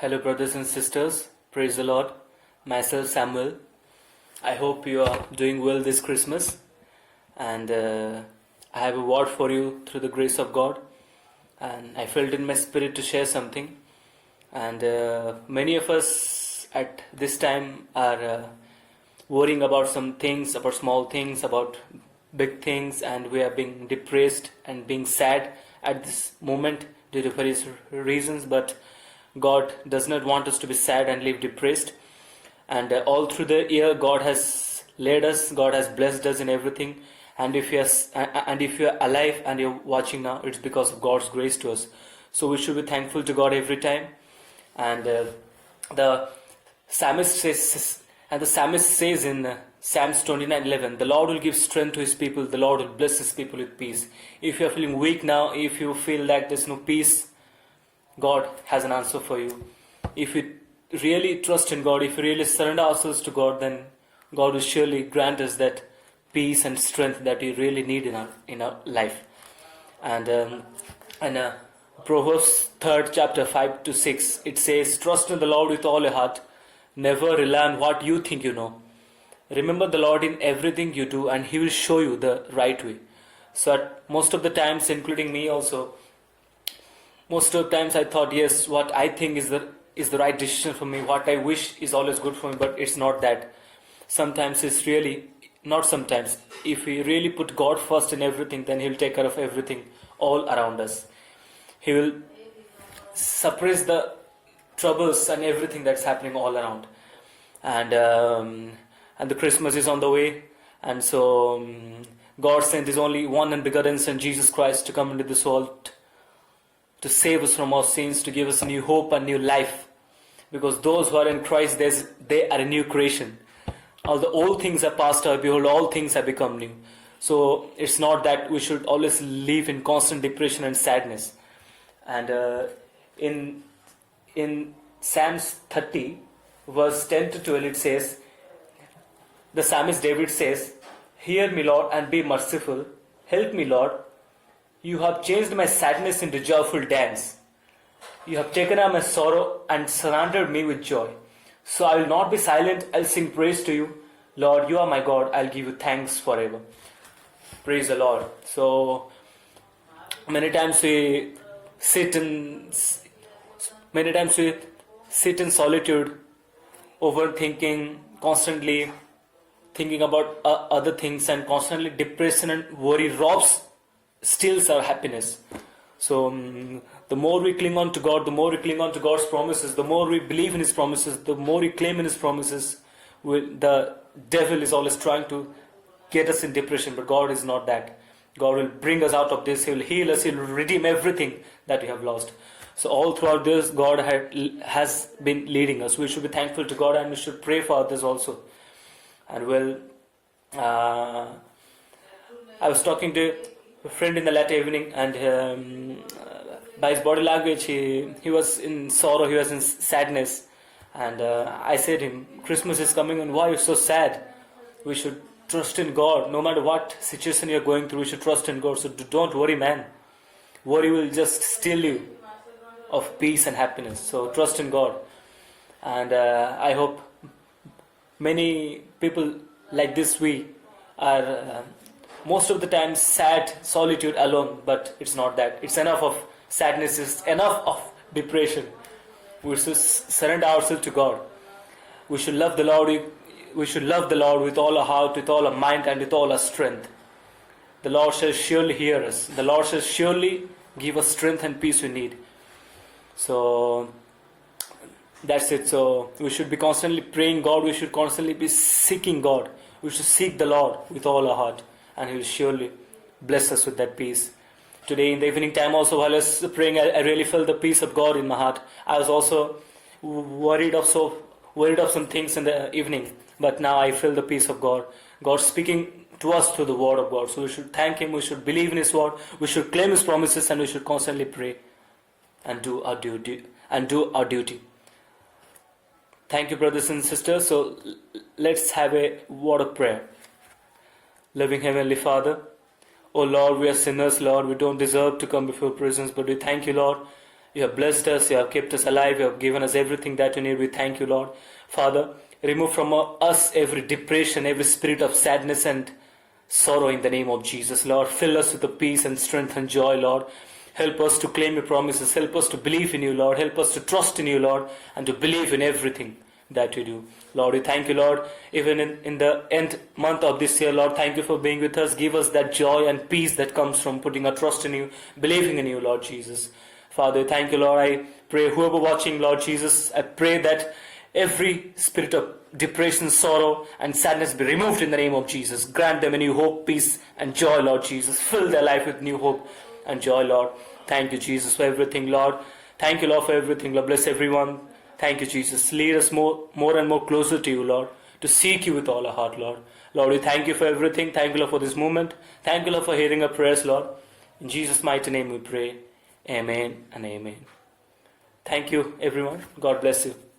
Hello, brothers and sisters. Praise the Lord. Myself, Samuel. I hope you are doing well this Christmas. And I have a word for you through the grace of God. And I felt in my spirit to share something. And many of us at this time are worrying about some things, about small things, about big things, and we are being depressed and being sad at this moment due to various reasons. But God does not want us to be sad and live depressed. And all through the year, God has led us, God has blessed us in everything. And if you are alive and you're watching now, it's because of God's grace to us. So we should be thankful to God every time. And the psalmist says in Psalms 29:11, the Lord will give strength to His people. The Lord will bless His people with peace. If you are feeling weak now, if you feel like there's no peace, God has an answer for you. If we really trust in God, if we really surrender ourselves to God, then God will surely grant us that peace and strength that we really need in our life. And Proverbs 3rd chapter 5 to 6, it says, trust in the Lord with all your heart. Never rely on what you think you know. Remember the Lord in everything you do, and He will show you the right way. So at most of the times, including me also, most of the times I thought, yes, what I think is the right decision for me. What I wish is always good for me, but it's not that. Sometimes it's really, not sometimes. If we really put God first in everything, then He'll take care of everything all around us. He will suppress the troubles and everything that's happening all around. And the Christmas is on the way. And so God sent His only one and begotten Son, Jesus Christ, to come into this world to save us from our sins, to give us a new hope and new life. Because those who are in Christ, they are a new creation. All the old things are passed away, behold, all things have become new. So it's not that we should always live in constant depression and sadness. And in Psalms 30, verse 10 to 12, it says, the psalmist David says, hear me, Lord, and be merciful. Help me, Lord. You have changed my sadness into joyful dance. You have taken away my sorrow and surrounded me with joy. So I will not be silent. I'll sing praise to you. Lord, you are my God. I'll give you thanks forever. Praise the Lord. So many times we sit in solitude, overthinking, constantly thinking about other things, and constantly depression and worry steals our happiness. So the more we cling on to God, the more we cling on to God's promises, the more we believe in His promises, the more we claim in His promises, the devil is always trying to get us in depression, but God is not that. God will bring us out of this. He will heal us. He will redeem everything that we have lost. So all throughout this, God has been leading us. We should be thankful to God, and we should pray for others also. And I was talking to a friend in the latter evening, and by his body language, he was in sorrow, he was in sadness. And I said to him, Christmas is coming, and why are you so sad? We should trust in God. No matter what situation you're going through, we should trust in God. So don't worry, man. Worry will just steal you of peace and happiness. So trust in God. And I hope many people like this, we are most of the time sad, solitude, alone, but it's not that. It's enough of sadness, it's enough of depression. We should surrender ourselves to God. We should love the Lord. We should love the Lord with all our heart, with all our mind, and with all our strength. The Lord shall surely hear us. The Lord shall surely give us strength and peace we need. So that's it. So we should be constantly praying God. We should constantly be seeking God. We should seek the Lord with all our heart, and He will surely bless us with that peace. Today in the evening time also, while I was praying, I really felt the peace of God in my heart. I was also worried of some things in the evening, but now I feel the peace of God. God speaking to us through the word of God. So we should thank Him, we should believe in His word, we should claim His promises, and we should constantly pray and do our duty. Thank you, brothers and sisters. So let's have a word of prayer. Loving Heavenly Father, oh Lord, we are sinners, Lord. We don't deserve to come before your presence, but we thank you, Lord. You have blessed us, you have kept us alive, you have given us everything that we need. We thank you, Lord. Father, remove from us every depression, every spirit of sadness and sorrow in the name of Jesus, Lord. Fill us with the peace and strength and joy, Lord. Help us to claim your promises. Help us to believe in you, Lord. Help us to trust in you, Lord, and to believe in everything that you do. Lord, we thank you, Lord, even in the end month of this year, Lord, thank you for being with us. Give us that joy and peace that comes from putting our trust in you, believing in you, Lord Jesus. Father, thank you, Lord. I pray whoever watching, Lord Jesus, I pray that every spirit of depression, sorrow, and sadness be removed in the name of Jesus. Grant them a new hope, peace, and joy, Lord Jesus. Fill their life with new hope and joy, Lord. Thank you, Jesus, for everything, Lord. Thank you, Lord, for everything. Lord, bless everyone. Thank you, Jesus. Lead us more and more closer to you, Lord, to seek you with all our heart, Lord. Lord, we thank you for everything. Thank you, Lord, for this moment. Thank you, Lord, for hearing our prayers, Lord. In Jesus' mighty name we pray. Amen and amen. Thank you, everyone. God bless you.